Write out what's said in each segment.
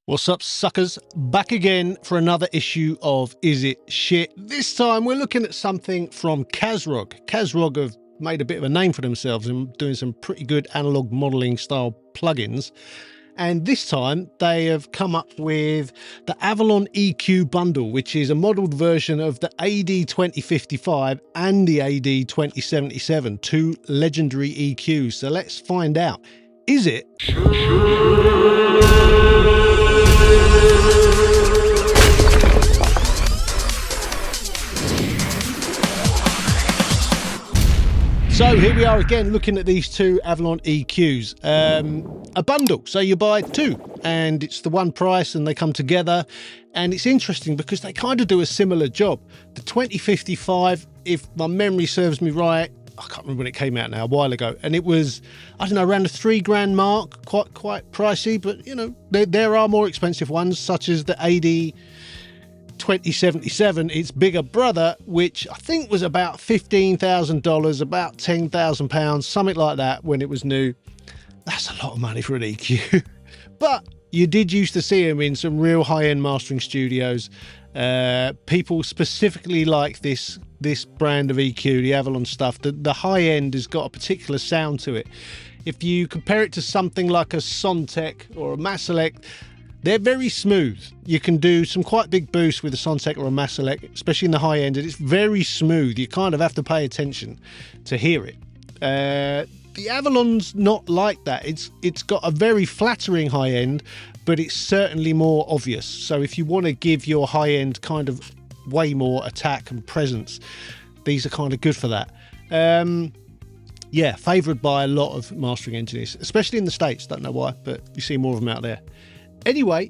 What's up, suckers? Back again for another issue of Is It Shit? This time we're looking at something from Kazrog. Kazrog have made a bit of a name for themselves in doing some pretty good analog modeling style plugins. And this time they have come up with the Avalon EQ bundle, which is a modeled version of the AD2055 and the AD2077, two legendary EQs. So let's find out. Is it? So here we are again looking at these two Avalon EQs, a bundle, so you buy two and it's the one price and they come together, and it's interesting because they kind of do a similar job. The 2055, if my memory serves me right, I can't remember when it came out now, a while ago, and it was, I don't know, around the £3,000 mark, quite pricey, but you know, there are more expensive ones such as the AD2077, its bigger brother, which I think was about $15,000, about £10,000, something like that when it was new. That's a lot of money for an EQ. But you did used to see them in some real high-end mastering studios. People specifically like this brand of EQ, the Avalon stuff. The high end has got a particular sound to it. If you compare it to something like a Sontec or a Maselect, they're very smooth. You can do some quite big boosts with a Sontec or a Maselect, especially in the high end, and it's very smooth. You kind of have to pay attention to hear it. The Avalon's not like that. It's got a very flattering high end, but it's certainly more obvious. So if you want to give your high end kind of way more attack and presence, these are kind of good for that. Yeah, favoured by a lot of mastering engineers, especially in the States. Don't know why, but you see more of them out there. Anyway,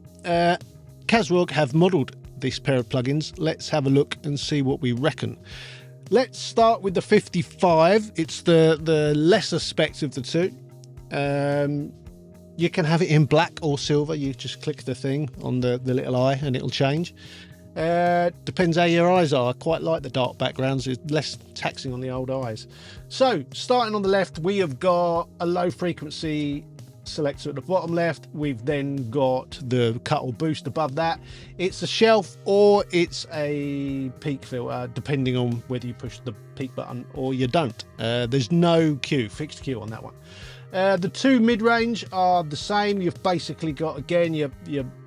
Kazrog have modelled this pair of plugins. Let's have a look and see what we reckon. Let's start with the 55. It's the lesser specs of the two. You can have it in black or silver. You just click the thing on the little eye and it'll change. Depends how your eyes are. I quite like the dark backgrounds. It's less taxing on the old eyes. So, starting on the left, we have got a low frequency selector at the bottom left. We've then got the cut or boost above that. It's a shelf or it's a peak filter, depending on whether you push the peak button or you don't. There's no fixed Q on that one. The two mid-range are the same. You've basically got, again, your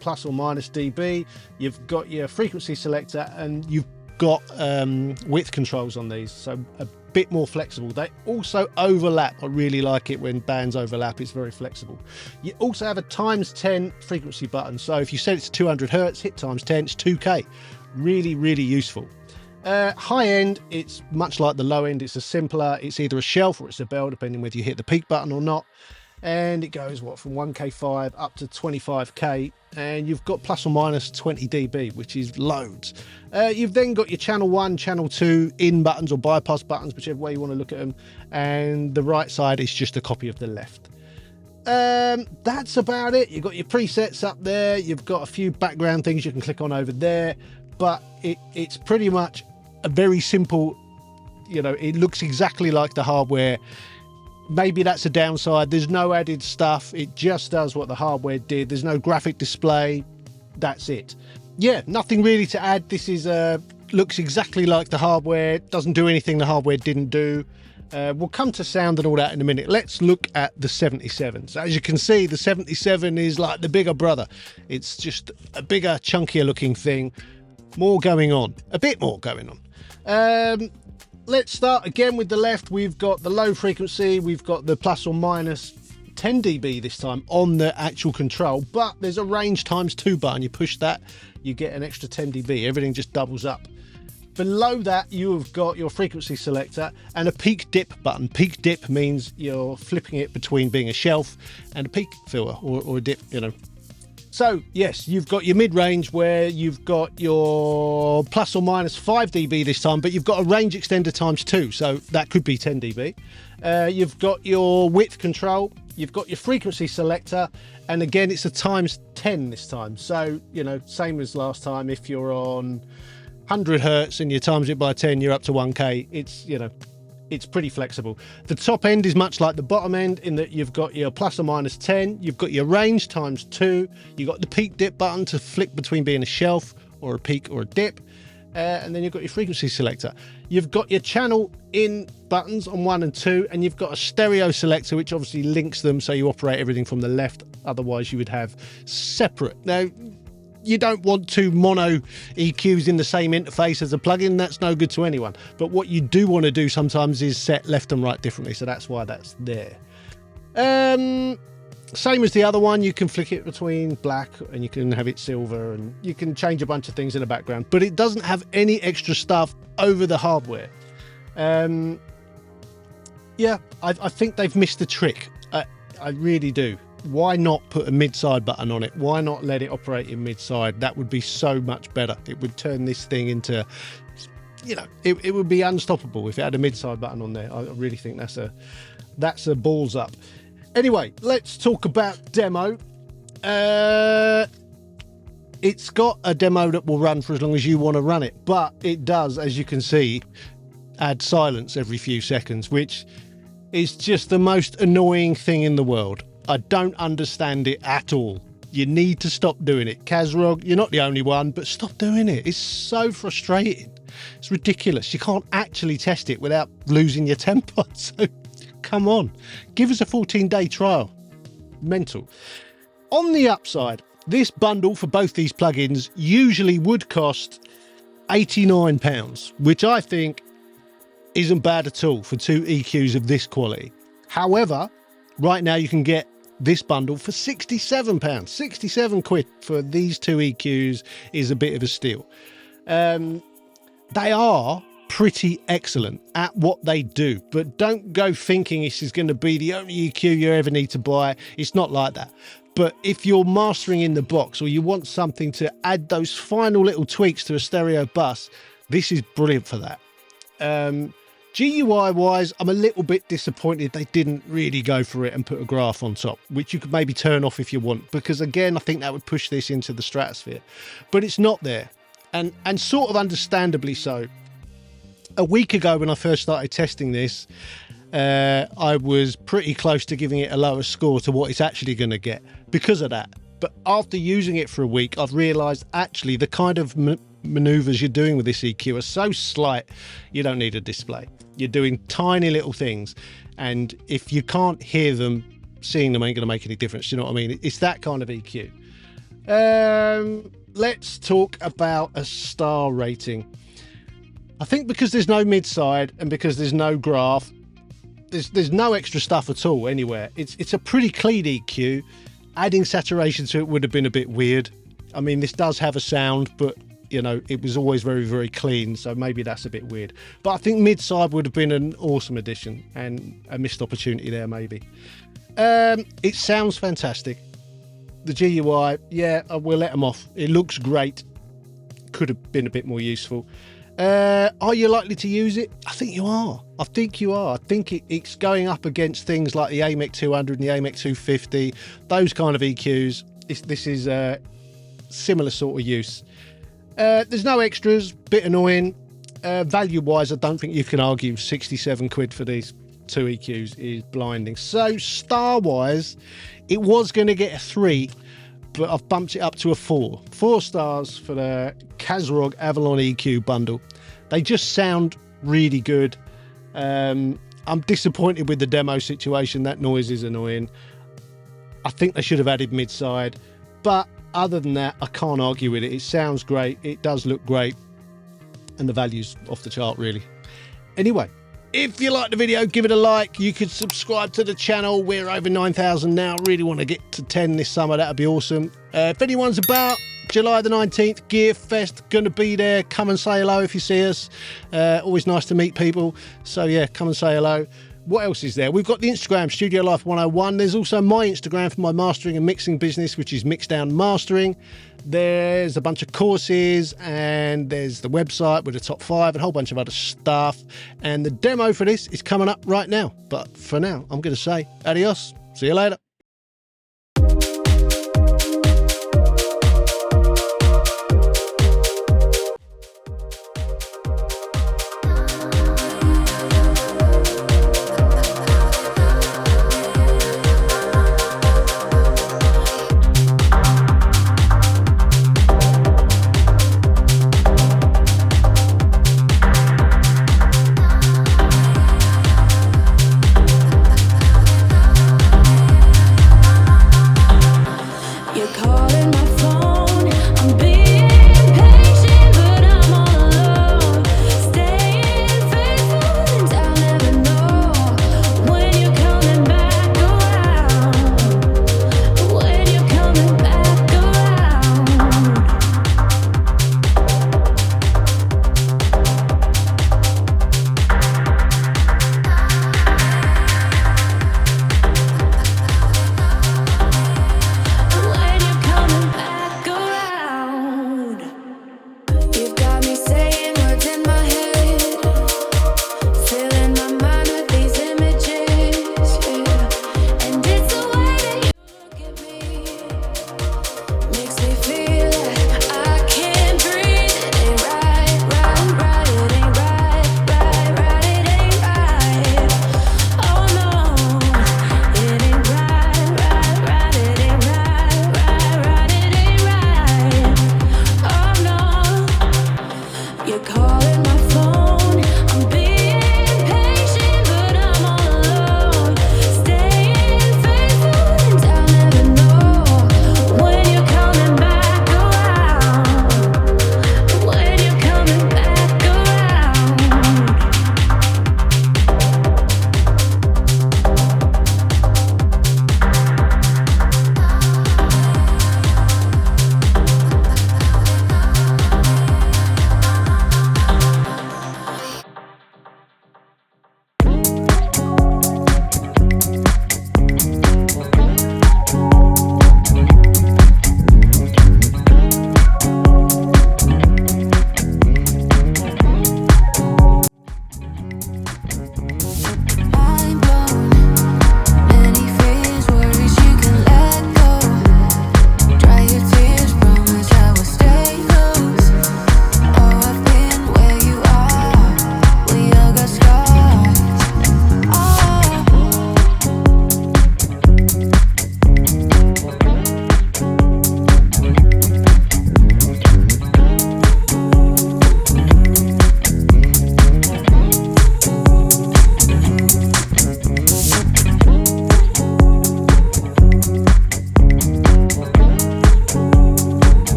plus or minus dB. You've got your frequency selector and you've got width controls on these, so a bit more flexible. They also overlap. I really like it when bands overlap. It's very flexible. You also have a ×10 frequency button, so if you set it to 200 hertz, hit ×10, it's 2K. Really useful. High end, it's much like the low end. It's it's either a shelf or it's a bell, depending whether you hit the peak button or not. And it goes from 1K5 up to 25K, and you've got plus or minus 20 dB, which is loads. You've then got your channel 1, channel 2 in buttons or bypass buttons, whichever way you want to look at them, and the right side is just a copy of the left. That's about it. You've got your presets up there. You've got a few background things you can click on over there, but it's pretty much a very simple, you know, it looks exactly like the hardware. Maybe that's a downside. There's no added stuff. It just does what the hardware did. There's no graphic display. That's it. Yeah, nothing really to add. This is looks exactly like the hardware. Doesn't do anything the hardware didn't do. We'll come to sound and all that in a minute. Let's look at the 77. So as you can see, the 77 is like the bigger brother. It's just a bigger, chunkier looking thing. More going on. A bit more going on. Let's start again with the left. We've got the low frequency. We've got the plus or minus 10 dB this time on the actual control, but there's a range ×2 button. You push that, you get an extra 10 dB. Everything just doubles up. Below that, you've got your frequency selector and a peak dip button. Peak dip means you're flipping it between being a shelf and a peak filter or a dip, you know. So yes, you've got your mid-range where you've got your plus or minus 5 dB this time, but you've got a range extender ×2, so that could be 10 dB. You've got your width control, you've got your frequency selector, and again, it's a ×10 this time. So, you know, same as last time, if you're on 100 hertz and you times it by 10, you're up to 1K. It's, you know, it's pretty flexible. The top end is much like the bottom end in that you've got your plus or minus 10, you've got your range times 2, you've got the peak dip button to flick between being a shelf or a peak or a dip, and then you've got your frequency selector. You've got your channel in buttons on 1 and 2, and you've got a stereo selector which obviously links them so you operate everything from the left, otherwise you would have separate. Now, you don't want two mono EQs in the same interface as a plugin. That's no good to anyone. But what you do want to do sometimes is set left and right differently. So that's why that's there. Same as the other one, you can flick it between black and you can have it silver, and you can change a bunch of things in the background, but it doesn't have any extra stuff over the hardware. Yeah, I think they've missed the trick. I really do. Why not put a mid-side button on it? Why not let it operate in mid-side? That would be so much better. It would turn this thing into, you know, it would be unstoppable if it had a mid-side button on there. I really think that's a balls up. Anyway, let's talk about demo. It's got a demo that will run for as long as you want to run it, but it does, as you can see, add silence every few seconds, which is just the most annoying thing in the world. I don't understand it at all. You need to stop doing it. Kazrog, you're not the only one, but stop doing it. It's so frustrating. It's ridiculous. You can't actually test it without losing your temper. So come on, give us a 14-day trial. Mental. On the upside, this bundle for both these plugins usually would cost £89, which I think isn't bad at all for two EQs of this quality. However, right now you can get this bundle for £67. 67 quid for these two EQs is a bit of a steal. They are pretty excellent at what they do, but don't go thinking this is going to be the only EQ you ever need to buy. It's not like that. But if you're mastering in the box, or you want something to add those final little tweaks to a stereo bus, this is brilliant for that. GUI wise, I'm a little bit disappointed they didn't really go for it and put a graph on top, which you could maybe turn off if you want, because again, I think that would push this into the stratosphere. But it's not there, and sort of understandably so. A week ago when I first started testing this, I was pretty close to giving it a lower score to what it's actually going to get because of that. But after using it for a week, I've realised actually the kind of maneuvers you're doing with this EQ are so slight, you don't need a display. You're doing tiny little things, and if you can't hear them, seeing them ain't going to make any difference. You know what I mean? It's that kind of EQ. Let's talk about a star rating. I think because there's no mid-side and because there's no graph, there's no extra stuff at all anywhere. It's a pretty clean EQ. Adding saturation to it would have been a bit weird. I mean, this does have a sound, but you know, it was always very, very clean, so maybe that's a bit weird. But I think mid-side would have been an awesome addition and a missed opportunity there, maybe. It sounds fantastic. The GUI, yeah, we'll let them off. It looks great. Could have been a bit more useful. Are you likely to use it? I think you are. I think it's going up against things like the AMEC 200 and the AMEC 250, those kind of EQs. This is a similar sort of use. There's no extras, bit annoying. Value wise, I don't think you can argue 67 quid for these two EQs is blinding. So star wise, it was going to get a 3, but I've bumped it up to a 4. 4 stars for the Kazrog Avalon EQ bundle. They just sound really good. I'm disappointed with the demo situation. That noise is annoying. I think they should have added mid-side, but other than that, I can't argue with it. It sounds great. It does look great. And the value's off the chart, really. Anyway, if you like the video, give it a like. You could subscribe to the channel. We're over 9,000 now. Really want to get to 10 this summer. That'd be awesome. If anyone's about, July the 19th, Gear Fest, going to be there. Come and say hello if you see us. Always nice to meet people. So, yeah, come and say hello. What else is there? We've got the Instagram, Studio Life 101. There's also my Instagram for my mastering and mixing business, which is Mixdown Mastering. There's a bunch of courses, and there's the website with the top 5 and a whole bunch of other stuff. And the demo for this is coming up right now. But for now, I'm going to say adios. See you later. You're calling my phone. I'm being patient, but I'm all alone. Staying faithful, and I'll never know when you're coming back around. When you're coming back around. When you're coming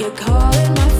you're calling my